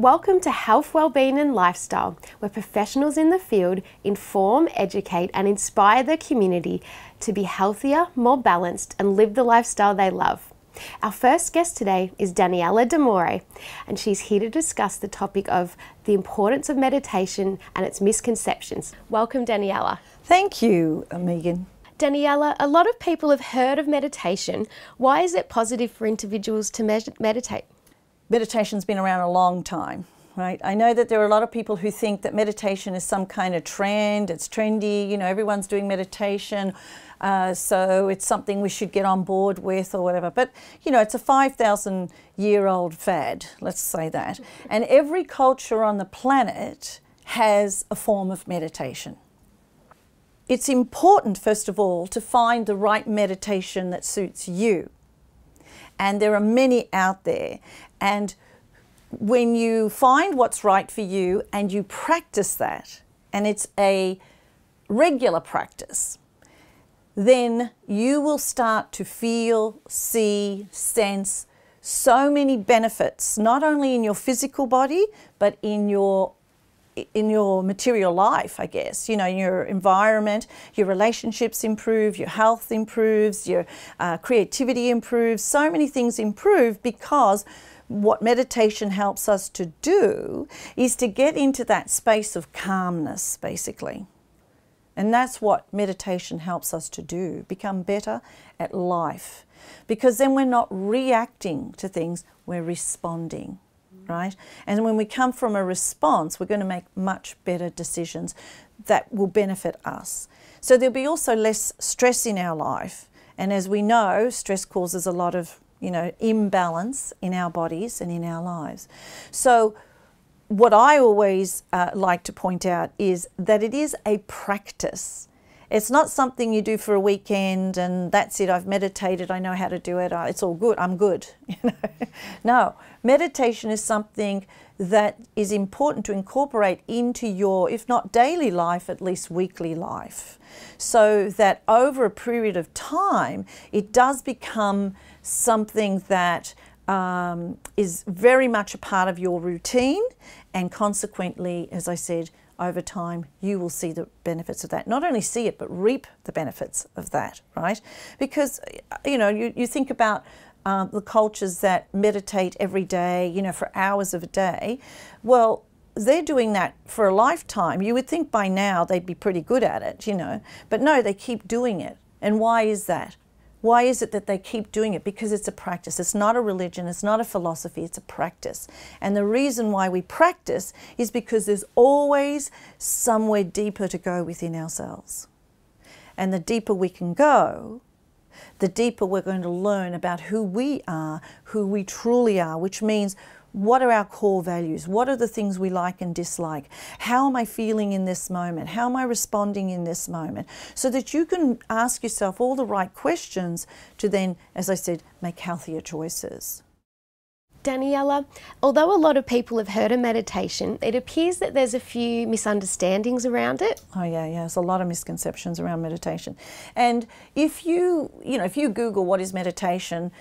Welcome to Health, Wellbeing and Lifestyle, where professionals in the field inform, educate and inspire the community to be healthier, more balanced and live the lifestyle they love. Our first guest today is Daniella, and she's here to discuss the topic of the importance of meditation and its misconceptions. Welcome, Daniella. Thank you, Megan. Daniella, a lot of people have heard of meditation. Why is it positive for individuals to meditate? Meditation's been around a long time, right? I know that there are a lot of people who think that meditation is some kind of trend, it's trendy, you know, everyone's doing meditation, so it's something we should get on board with or whatever. But, you know, it's a 5,000-year-old fad, let's say that. And every culture on the planet has a form of meditation. It's important, first of all, to find the right meditation that suits you. And there are many out there. And when you find what's right for you and you practice that, and it's a regular practice, then you will start to feel, see, sense so many benefits, not only in your physical body, but in your material life, I guess. You know, your environment, your relationships improve, your health improves, your creativity improves, so many things improve because what meditation helps us to do is to get into that space of calmness, basically. And that's what meditation helps us to do, become better at life. Because then we're not reacting to things, we're responding. Right? And when we come from a response, we're going to make much better decisions that will benefit us. So there'll be also less stress in our life. And as we know, stress causes a lot of, you know, imbalance in our bodies and in our lives. So what I always like to point out is that it is a practice. It's not something you do for a weekend and that's it, I've meditated, I know how to do it, it's all good, I'm good. You know? No, meditation is something that is important to incorporate into your, if not daily life, at least weekly life. So that over a period of time, it does become something that is very much a part of your routine, and consequently, as I said, over time, you will see the benefits of that. Not only see it, but reap the benefits of that, right? Because, you know, you think about the cultures that meditate every day, you know, for hours of a day. Well, they're doing that for a lifetime. You would think by now they'd be pretty good at it, you know. But no, they keep doing it. And why is that? Why is it that they keep doing it? Because it's a practice. It's not a religion. It's not a philosophy. It's a practice. And the reason why we practice is because there's always somewhere deeper to go within ourselves. And the deeper we can go, the deeper we're going to learn about who we are, who we truly are, which means what are our core values? What are the things we like and dislike? How am I feeling in this moment? How am I responding in this moment? So that you can ask yourself all the right questions to then, as I said, make healthier choices. Daniella, although a lot of people have heard of meditation, it appears that there's a few misunderstandings around it. Oh yeah, there's a lot of misconceptions around meditation. And if you Google what is meditation,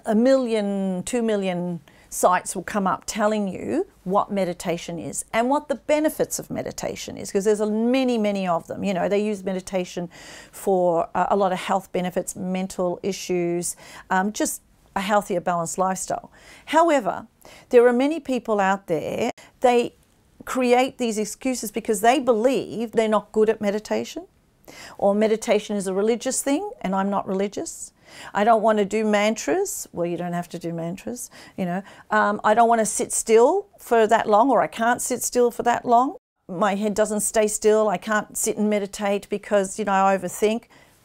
1 million, 2 million sites will come up telling you what meditation is and what the benefits of meditation is, because there's many of them. You know, they use meditation for a lot of health benefits, mental issues, just a healthier, balanced lifestyle. However, there are many people out there, they create these excuses because they believe they're not good at meditation, or meditation is a religious thing and I'm not religious. I don't want to do mantras. Well, you don't have to do mantras, you know. I don't want to sit still for that long, or I can't sit still for that long. My head doesn't stay still. I can't sit and meditate because, you know, I overthink.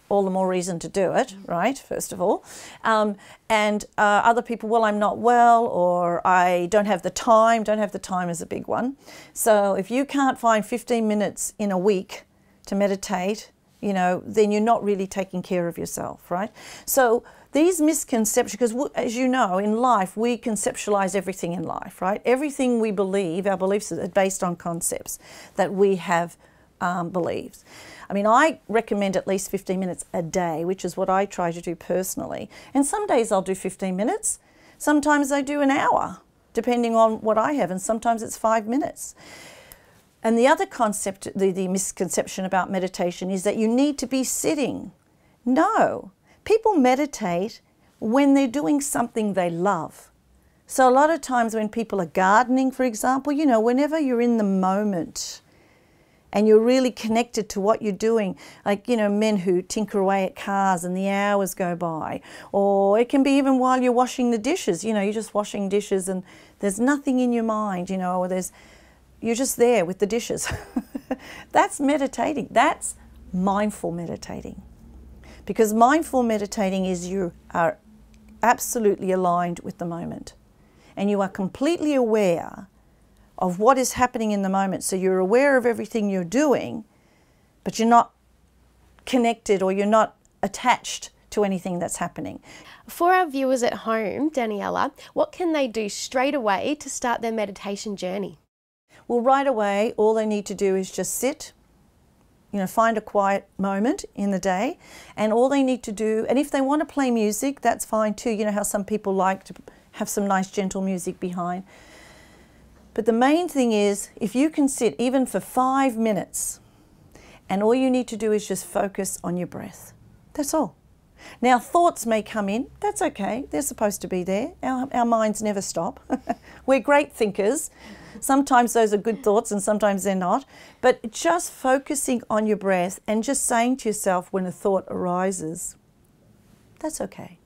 All the more reason to do it, right, first of all. And other people, well, I'm not well, or I don't have the time. Don't have the time is a big one. So if you can't find 15 minutes in a week to meditate, you know, then you're not really taking care of yourself, right? So these misconceptions, because as you know, in life, we conceptualize everything in life, right? Everything we believe, our beliefs are based on concepts that we have believed. I mean, I recommend at least 15 minutes a day, which is what I try to do personally. And some days I'll do 15 minutes. Sometimes I do an hour. depending on what I have, and sometimes it's 5 minutes. And the other concept, the misconception about meditation is that you need to be sitting. No, people meditate when they're doing something they love. So a lot of times when people are gardening, for example, you know, whenever you're in the moment and you're really connected to what you're doing, like, you know, men who tinker away at cars and the hours go by, or it can be even while you're washing the dishes, you know, you're just washing dishes and there's nothing in your mind, you know, or you're just there with the dishes. That's meditating. That's mindful meditating. Because mindful meditating is you are absolutely aligned with the moment. And you are completely aware of what is happening in the moment. So you're aware of everything you're doing, but you're not connected or you're not attached to anything that's happening. For our viewers at home, Daniella, what can they do straight away to start their meditation journey? Well, right away, all they need to do is just sit, you know, find a quiet moment in the day, and all they need to do, and if they want to play music, that's fine too. You know how some people like to have some nice gentle music behind. But the main thing is, if you can sit even for 5 minutes, and all you need to do is just focus on your breath. That's all. Now, thoughts may come in. That's okay. They're supposed to be there. Our minds never stop. We're great thinkers. Sometimes those are good thoughts and sometimes they're not. But just focusing on your breath and just saying to yourself when a thought arises, that's okay.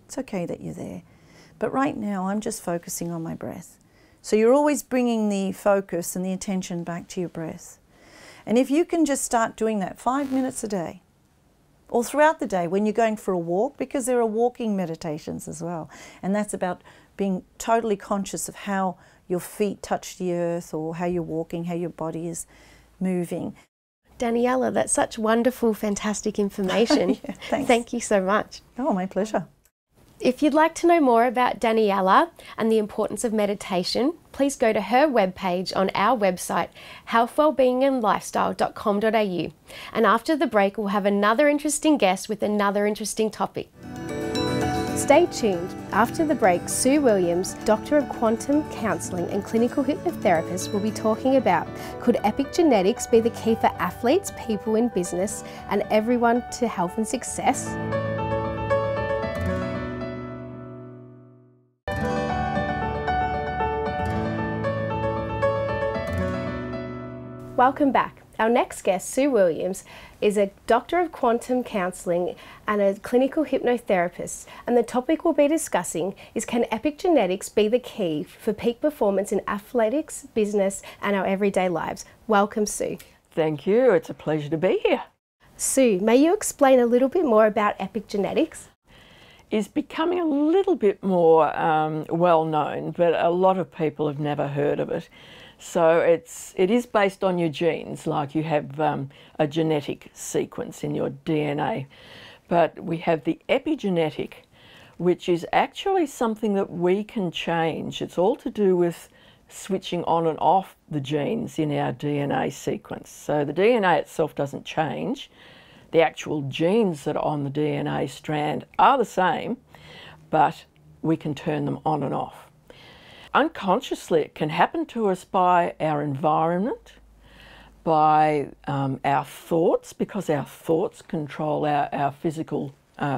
It's okay that you're there. But right now, I'm just focusing on my breath. So you're always bringing the focus and the attention back to your breath. And if you can just start doing that 5 minutes a day, or throughout the day when you're going for a walk, because there are walking meditations as well. And that's about being totally conscious of how your feet touch the earth or how you're walking, how your body is moving. Daniella, that's such wonderful, fantastic information. Yeah, thanks. Thank you so much. Oh, my pleasure. If you'd like to know more about Daniella and the importance of meditation, please go to her webpage on our website, healthwellbeingandlifestyle.com.au. And after the break, we'll have another interesting guest with another interesting topic. Stay tuned. After the break, Sue Williams, Doctor of Quantum Counselling and Clinical Hypnotherapist, will be talking about, could epigenetics be the key for athletes, people in business, and everyone to health and success? Welcome back. Our next guest, Sue Williams, is a Doctor of Quantum Counselling and a clinical hypnotherapist, and the topic we'll be discussing is, can epigenetics be the key for peak performance in athletics, business and our everyday lives? Welcome, Sue. Thank you. It's a pleasure to be here. Sue, may you explain a little bit more about epigenetics? It's becoming a little bit more well known, but a lot of people have never heard of it. So it is based on your genes, like you have a genetic sequence in your DNA. But we have the epigenetic, which is actually something that we can change. It's all to do with switching on and off the genes in our DNA sequence. So the DNA itself doesn't change. The actual genes that are on the DNA strand are the same, but we can turn them on and off. Unconsciously, it can happen to us by our environment, by our thoughts, because our thoughts control our physical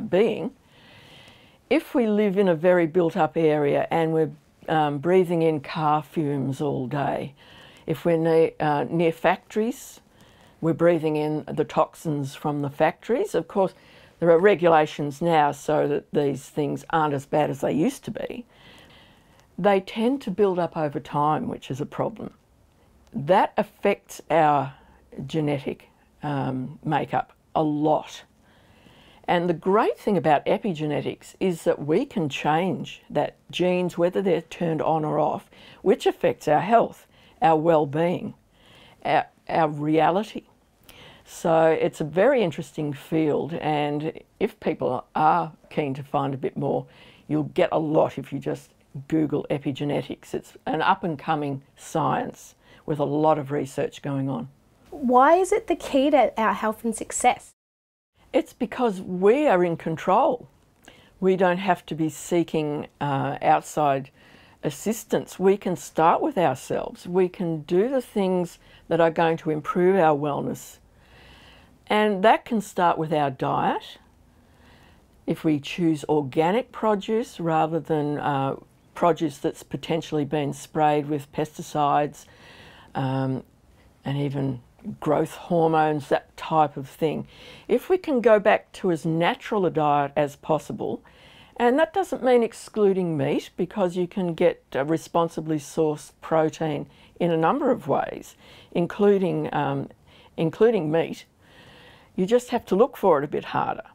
being. If we live in a very built-up area and we're breathing in car fumes all day, if we're near factories, we're breathing in the toxins from the factories. Of course, there are regulations now so that these things aren't as bad as they used to be. They tend to build up over time, which is a problem. That affects our genetic makeup a lot. And the great thing about epigenetics is that we can change that genes, whether they're turned on or off, which affects our health, our well-being, our reality. So it's a very interesting field, and if people are keen to find a bit more, you'll get a lot if you just Google epigenetics. It's an up-and-coming science with a lot of research going on. Why is it the key to our health and success? It's because we are in control. We don't have to be seeking outside assistance, we can start with ourselves. We can do the things that are going to improve our wellness. And that can start with our diet. If we choose organic produce rather than produce that's potentially been sprayed with pesticides and even growth hormones, that type of thing. If we can go back to as natural a diet as possible, and that doesn't mean excluding meat, because you can get responsibly sourced protein in a number of ways, including meat. You just have to look for it a bit harder.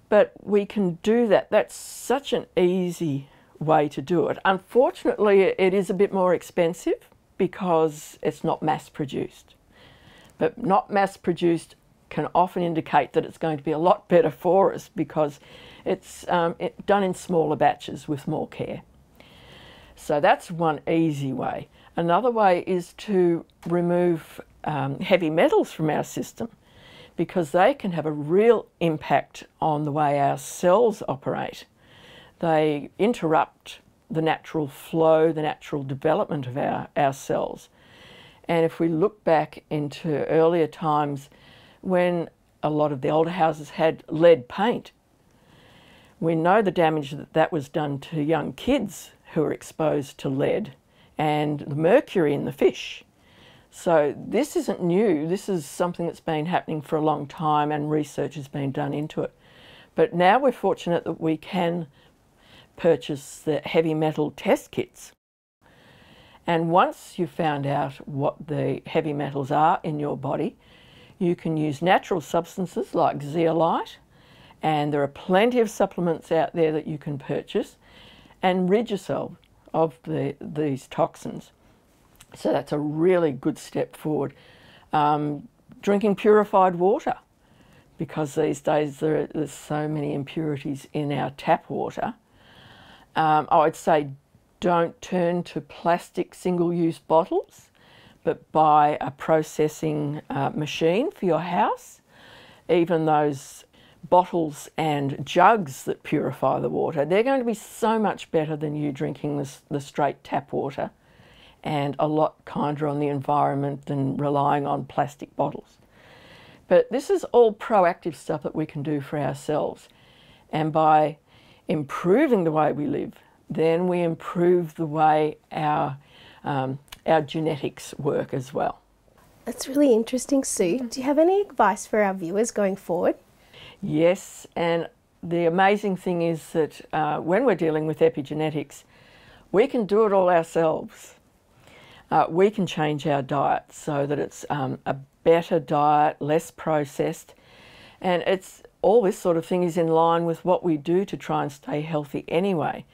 But we can do that. That's such an easy way to do it. Unfortunately, it is a bit more expensive because it's not mass produced. But not mass produced can often indicate that it's going to be a lot better for us because it's done in smaller batches with more care. So that's one easy way. Another way is to remove heavy metals from our system, because they can have a real impact on the way our cells operate. They interrupt the natural flow, the natural development of our cells. And if we look back into earlier times when a lot of the older houses had lead paint, we know the damage that was done to young kids who were exposed to lead and the mercury in the fish. So this isn't new. This is something that's been happening for a long time and research has been done into it. But now we're fortunate that we can purchase the heavy metal test kits. And once you've found out what the heavy metals are in your body, you can use natural substances like zeolite, and there are plenty of supplements out there that you can purchase, and rid yourself of these toxins. So that's a really good step forward. Drinking purified water, because these days there's so many impurities in our tap water. I would say don't turn to plastic single-use bottles, but buy a processing machine for your house. Even those bottles and jugs that purify the water, they're going to be so much better than you drinking the straight tap water, and a lot kinder on the environment than relying on plastic bottles. But this is all proactive stuff that we can do for ourselves. And by improving the way we live, then we improve the way our genetics work as well. That's really interesting, Sue. Do you have any advice for our viewers going forward? Yes, and the amazing thing is that when we're dealing with epigenetics, we can do it all ourselves. We can change our diet so that it's a better diet, less processed, and it's all this sort of thing is in line with what we do to try and stay healthy anyway.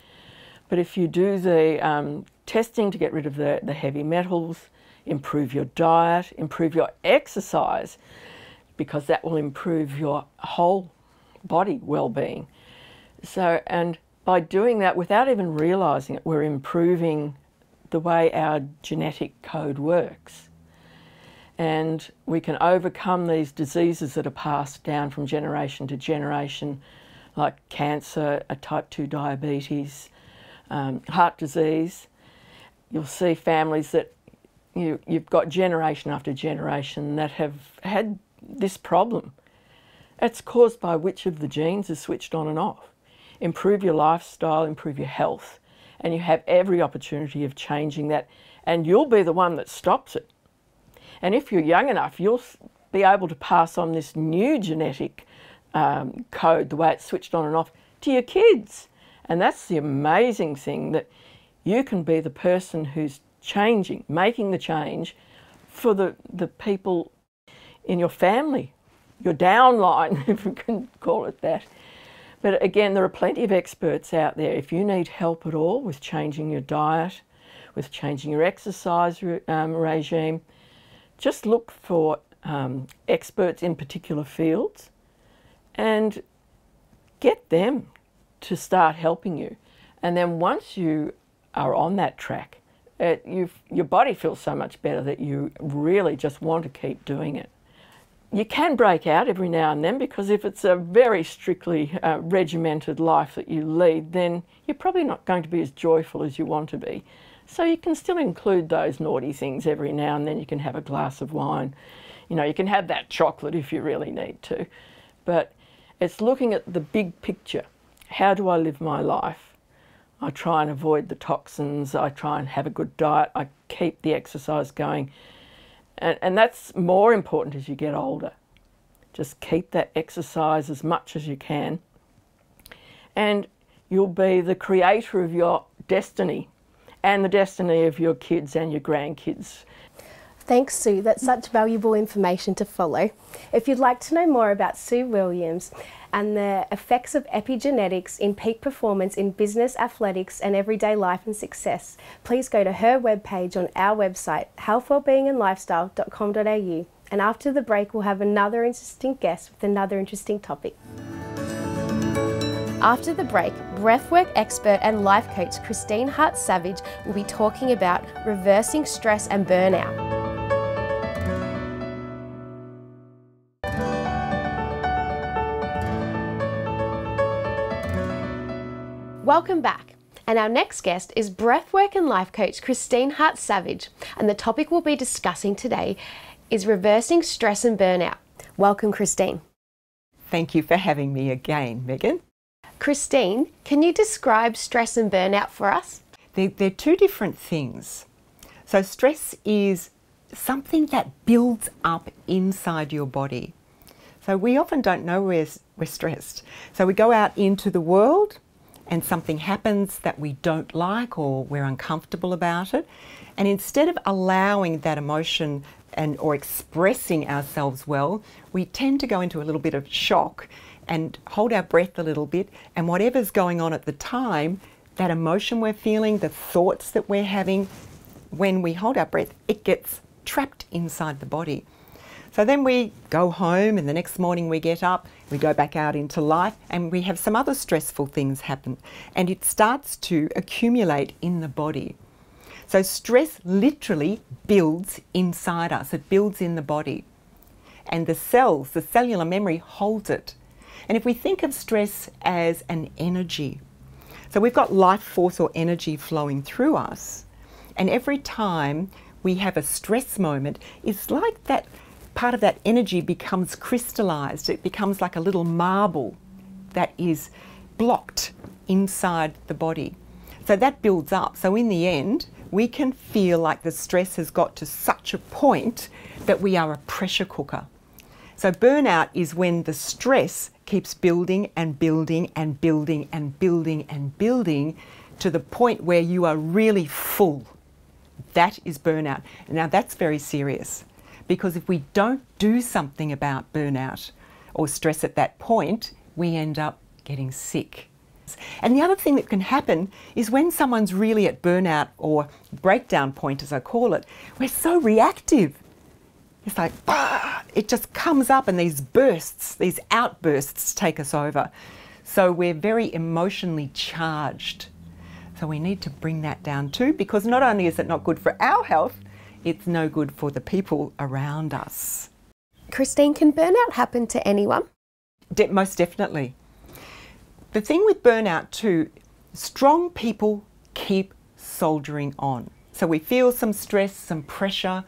But if you do the testing to get rid of the heavy metals, improve your diet, improve your exercise, because that will improve your whole body well-being. So, and by doing that without even realising it, we're improving the way our genetic code works. And we can overcome these diseases that are passed down from generation to generation, like cancer, type 2 diabetes, heart disease. You'll see families that you've got generation after generation that have had this problem. It's caused by which of the genes is switched on and off. Improve your lifestyle, improve your health, and you have every opportunity of changing that, and you'll be the one that stops it. And if you're young enough, you'll be able to pass on this new genetic code, the way it's switched on and off, to your kids. And that's the amazing thing, that you can be the person who's changing, making the change for the people in your family, your downline, if we can call it that. But again, there are plenty of experts out there. If you need help at all with changing your diet, with changing your exercise regime, just look for experts in particular fields and get them to start helping you. And then once you are on that track, your body feels so much better that you really just want to keep doing it. You can break out every now and then, because if it's a very strictly regimented life that you lead, then you're probably not going to be as joyful as you want to be. So you can still include those naughty things every now and then. You can have a glass of wine. You know, you can have that chocolate if you really need to. But it's looking at the big picture. How do I live my life? I try and avoid the toxins. I try and have a good diet. I keep the exercise going. And that's more important as you get older. Just keep that exercise as much as you can. And you'll be the creator of your destiny and the destiny of your kids and your grandkids. Thanks, Sue. That's such valuable information to follow. If you'd like to know more about Sue Williams and the effects of epigenetics in peak performance in business, athletics and everyday life and success, please go to her webpage on our website, healthwellbeingandlifestyle.com.au. And after the break, we'll have another interesting guest with another interesting topic. After the break, breathwork expert and life coach Christine Hart-Savage will be talking about reversing stress and burnout. Welcome back. And our next guest is breathwork and life coach Christine Hart-Savage. And the topic we'll be discussing today is reversing stress and burnout. Welcome, Christine. Thank you for having me again, Megan. Christine, can you describe stress and burnout for us? They're two different things. So stress is something that builds up inside your body. So we often don't know we're stressed. So we go out into the world and something happens that we don't like or we're uncomfortable about it. And instead of allowing that emotion or expressing ourselves well, we tend to go into a little bit of shock and hold our breath a little bit, and whatever's going on at the time, that emotion we're feeling, the thoughts that we're having, when we hold our breath, it gets trapped inside the body. So then we go home and the next morning we get up, we go back out into life and we have some other stressful things happen and it starts to accumulate in the body. So stress literally builds inside us, it builds in the body. And the cells, the cellular memory holds it. And if we think of stress as an energy, so we've got life force or energy flowing through us, and every time we have a stress moment, it's like that part of that energy becomes crystallized. It becomes like a little marble that is blocked inside the body. So that builds up. So in the end, we can feel like the stress has got to such a point that we are a pressure cooker. So burnout is when the stress keeps building and building and building and building and building to the point where you are really full. That is burnout. Now that's very serious, because if we don't do something about burnout or stress at that point, we end up getting sick. And the other thing that can happen is when someone's really at burnout or breakdown point, as I call it, we're so reactive. It's like, it just comes up and these bursts, these outbursts take us over. So we're very emotionally charged. So we need to bring that down too, because not only is it not good for our health, it's no good for the people around us. Christine, can burnout happen to anyone? Most definitely. The thing with burnout too, strong people keep soldiering on. So we feel some stress, some pressure,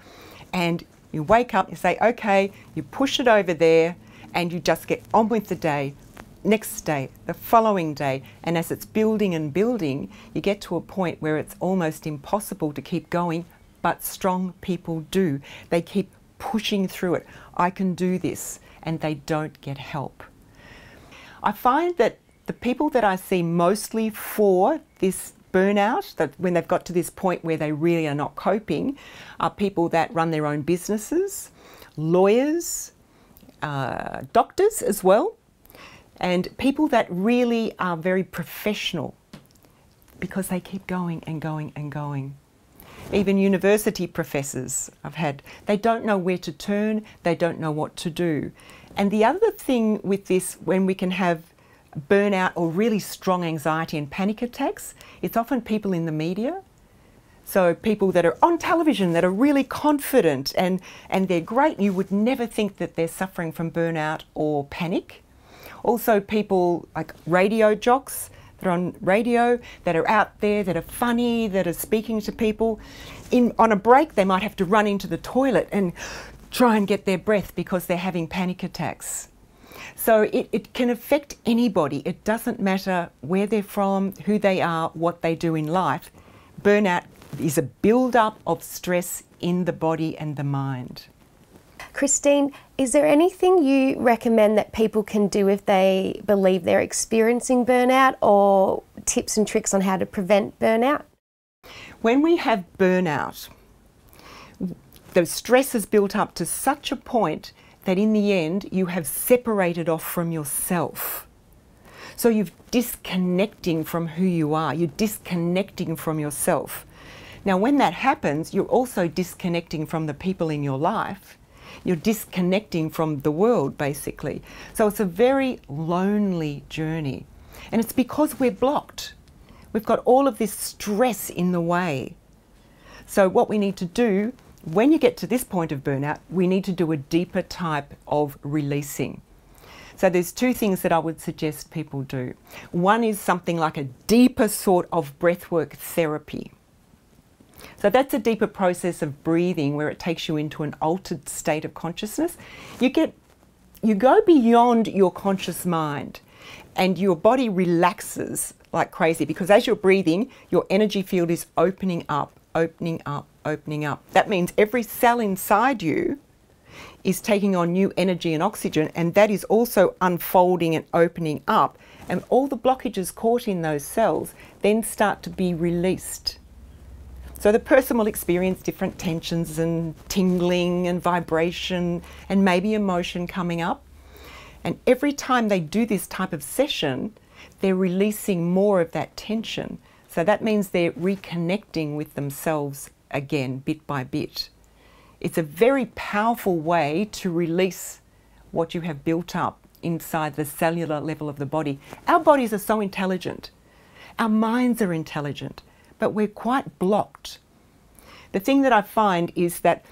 and you wake up, you say, okay, you push it over there and you just get on with the day, next day, the following day. And as it's building and building, you get to a point where it's almost impossible to keep going, but strong people do. They keep pushing through it. I can do this, and they don't get help. I find that the people that I see mostly for this burnout, that when they've got to this point where they really are not coping, are people that run their own businesses, lawyers, doctors as well, and people that really are very professional because they keep going and going and going. Even university professors I've had, they don't know where to turn, they don't know what to do. And the other thing with this, when we can have burnout or really strong anxiety and panic attacks, it's often people in the media. So people that are on television that are really confident and they're great, you would never think that they're suffering from burnout or panic. Also people like radio jocks that are on radio, that are out there, that are funny, that are speaking to people. On a break they might have to run into the toilet and try and get their breath because they're having panic attacks. So it can affect anybody. It doesn't matter where they're from, who they are, what they do in life. Burnout is a build-up of stress in the body and the mind. Christine, is there anything you recommend that people can do if they believe they're experiencing burnout, or tips and tricks on how to prevent burnout? When we have burnout, the stress is built up to such a point that in the end you have separated off from yourself. So you're disconnecting from who you are, you're disconnecting from yourself. Now when that happens, you're also disconnecting from the people in your life. You're disconnecting from the world, basically. So it's a very lonely journey. And it's because we're blocked. We've got all of this stress in the way. So what we need to do, when you get to this point of burnout, we need to do a deeper type of releasing. So there's two things that I would suggest people do. One is something like a deeper sort of breathwork therapy. So that's a deeper process of breathing where it takes you into an altered state of consciousness. You go beyond your conscious mind and your body relaxes like crazy, because as you're breathing, your energy field is opening up, opening up, opening up. That means every cell inside you is taking on new energy and oxygen, and that is also unfolding and opening up, and all the blockages caught in those cells then start to be released. So the person will experience different tensions and tingling and vibration and maybe emotion coming up. And every time they do this type of session, they're releasing more of that tension. So that means they're reconnecting with themselves again, bit by bit. It's a very powerful way to release what you have built up inside the cellular level of the body. Our bodies are so intelligent. Our minds are intelligent, but we're quite blocked. The thing that I find is that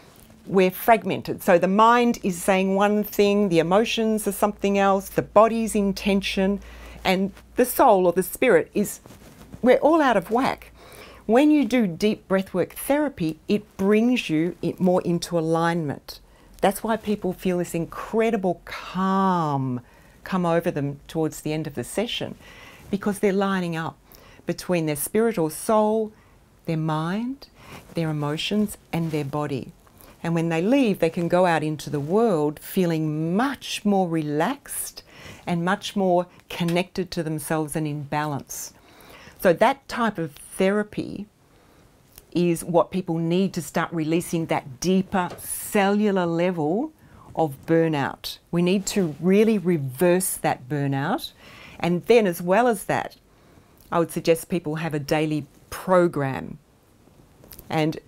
we're fragmented. So the mind is saying one thing, the emotions are something else, the body's in tension, and the soul or the spirit is, we're all out of whack. When you do deep breathwork therapy, it brings you more into alignment. That's why people feel this incredible calm come over them towards the end of the session, because they're lining up between their spirit or soul, their mind, their emotions, and their body. And when they leave, they can go out into the world feeling much more relaxed and much more connected to themselves and in balance. So that type of therapy is what people need to start releasing that deeper cellular level of burnout. We need to really reverse that burnout. And then as well as that, I would suggest people have a daily program. And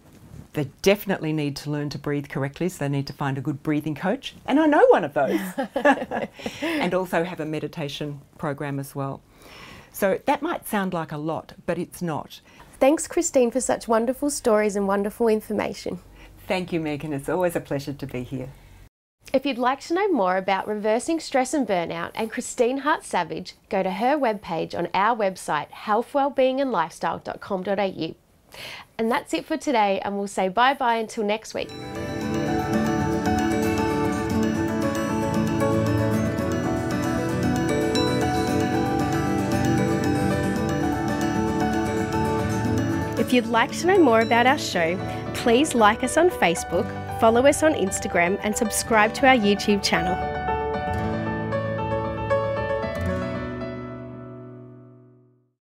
they definitely need to learn to breathe correctly, so they need to find a good breathing coach. And I know one of those. And also have a meditation program as well. So that might sound like a lot, but it's not. Thanks, Christine, for such wonderful stories and wonderful information. Thank you, Megan. It's always a pleasure to be here. If you'd like to know more about reversing stress and burnout and Christine Hart-Savage, go to her webpage on our website, healthwellbeingandlifestyle.com.au. And that's it for today, and we'll say bye-bye until next week. If you'd like to know more about our show, please like us on Facebook, follow us on Instagram, and subscribe to our YouTube channel.